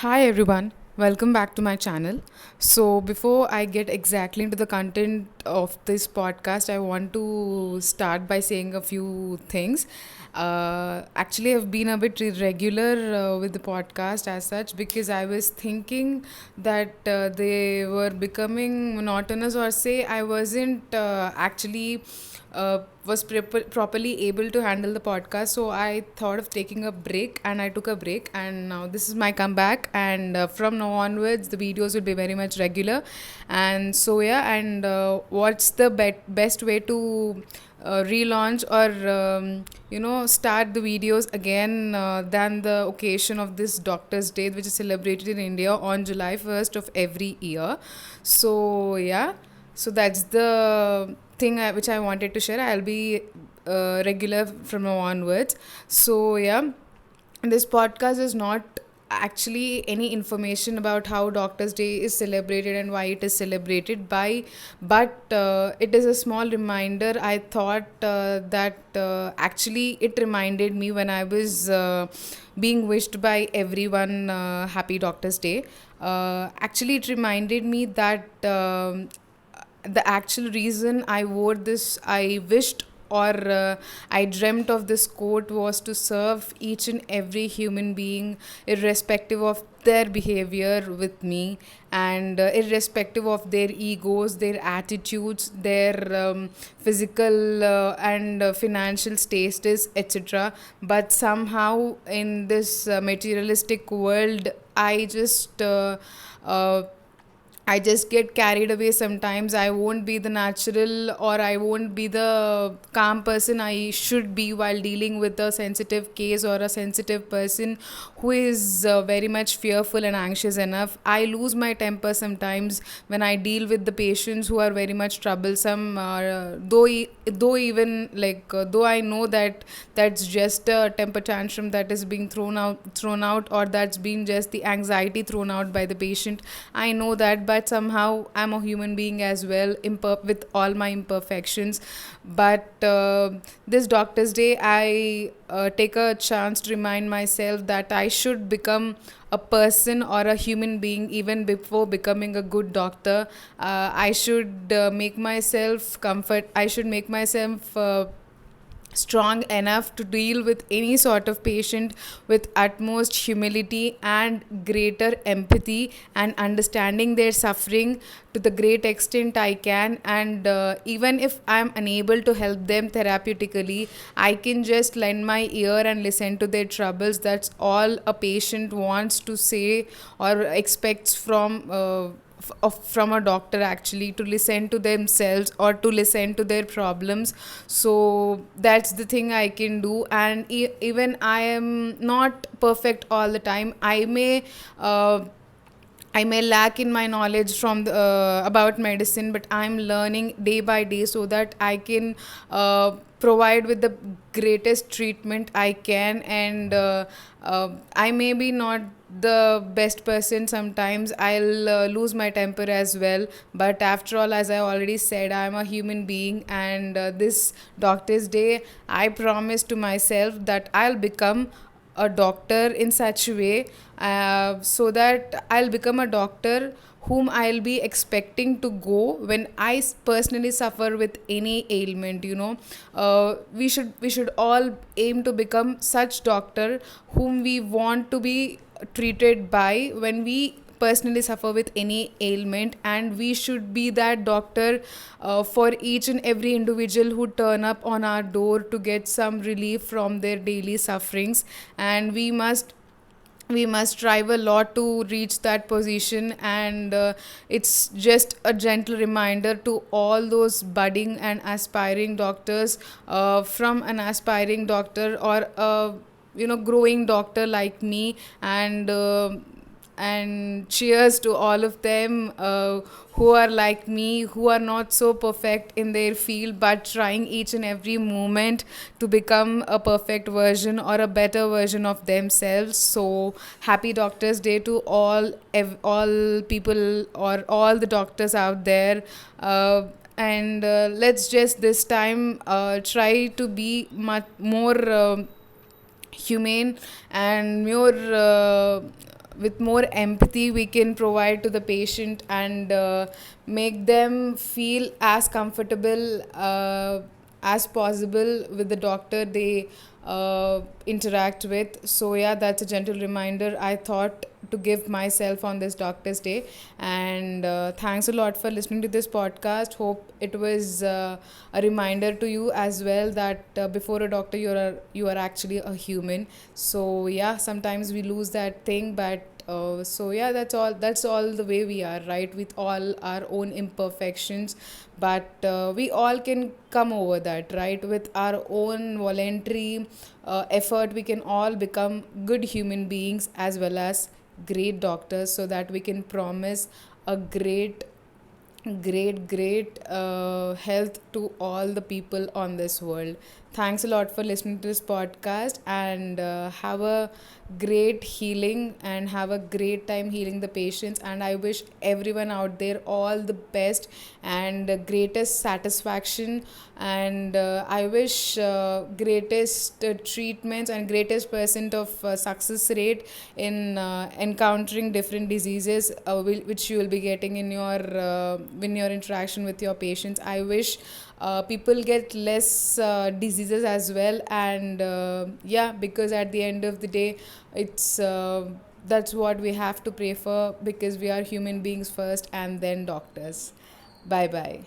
Hi everyone, welcome back to my channel. So, before I get exactly into the content of this podcast, I want to start by saying a few things. Actually, I've been a bit irregular with the podcast as such because I was thinking that they were becoming monotonous, or say I wasn't actually properly able to handle the podcast. So I thought of taking a break, and I took a break, and now this is my comeback. And from now onwards the videos will be very much regular. And so yeah, and what's the best way to relaunch or start the videos again than the occasion of this Doctor's Day, which is celebrated in India on July 1st of every year. So yeah, so that's the thing which I wanted to share. I'll be regular from now onwards. So yeah, this podcast is not actually any information about how Doctor's Day is celebrated and why it is celebrated by, but it is a small reminder. I thought that actually it reminded me when I was being wished by everyone happy Doctor's Day. Actually, it reminded me that the actual reason I wore this, I wished or I dreamt of this coat, was to serve each and every human being, irrespective of their behavior with me, and irrespective of their egos, their attitudes, their physical and financial status, etc. But somehow, in this materialistic world, I just uh, I just get carried away sometimes. I won't be the natural, or I won't be the calm person I should be while dealing with a sensitive case or a sensitive person who is very much fearful and anxious enough. I lose my temper sometimes when I deal with the patients who are very much troublesome. Though even like though I know that that's just a temper tantrum that is being thrown out, or that's been just the anxiety thrown out by the patient. I know that, but somehow I'm a human being as well, with all my imperfections. But this Doctor's Day, I take a chance to remind myself that I should become a person or a human being even before becoming a good doctor. I should make myself comfort. I should make myself strong enough to deal with any sort of patient with utmost humility and greater empathy, and understanding their suffering to the great extent I can. And even if I'm unable to help them therapeutically, I can just lend my ear and listen to their troubles. That's all a patient wants to say or expects from a doctor, actually, to listen to themselves or to listen to their problems. So that's the thing I can do. And even I am not perfect all the time. I may lack in my knowledge from about medicine, but I'm learning day by day so that I can provide with the greatest treatment I can. And I may be not the best person sometimes. I'll lose my temper as well. But after all, as I already said, I'm a human being, and this Doctor's Day, I promise to myself that I'll become a doctor in such a way, so that I'll become a doctor whom I'll be expecting to go when I personally suffer with any ailment. We should all aim to become such doctor whom we want to be treated by when we personally suffer with any ailment. And we should be that doctor for each and every individual who turn up on our door to get some relief from their daily sufferings. And we must strive a lot to reach that position. And it's just a gentle reminder to all those budding and aspiring doctors, from an aspiring doctor or a growing doctor like me. And cheers to all of them who are like me, who are not so perfect in their field but trying each and every moment to become a perfect version or a better version of themselves. So happy Doctors Day to all people or all the doctors out there. And let's just this time try to be much more humane and more with more empathy we can provide to the patient and make them feel as comfortable as possible with the doctor they interact with. So yeah, that's a gentle reminder I thought to give myself on this doctor's day. And thanks a lot for listening to this podcast. Hope it was a reminder to you as well that before a doctor you are actually a human. So yeah, sometimes we lose that thing, but so yeah, that's all the way we are, right, with all our own imperfections. But we all can come over that, right, with our own voluntary effort. We can all become good human beings as well as great doctors, so that we can promise a great health to all the people on this world. Thanks a lot for listening to this podcast, and have a great healing and have a great time healing the patients. And I wish everyone out there all the best and greatest satisfaction. And I wish greatest treatments and greatest percent of success rate in encountering different diseases which you will be getting in your interaction with your patients. I wish people get less diseases as well. And yeah, because at the end of the day, it's that's what we have to pray for, because we are human beings first and then doctors. Bye bye.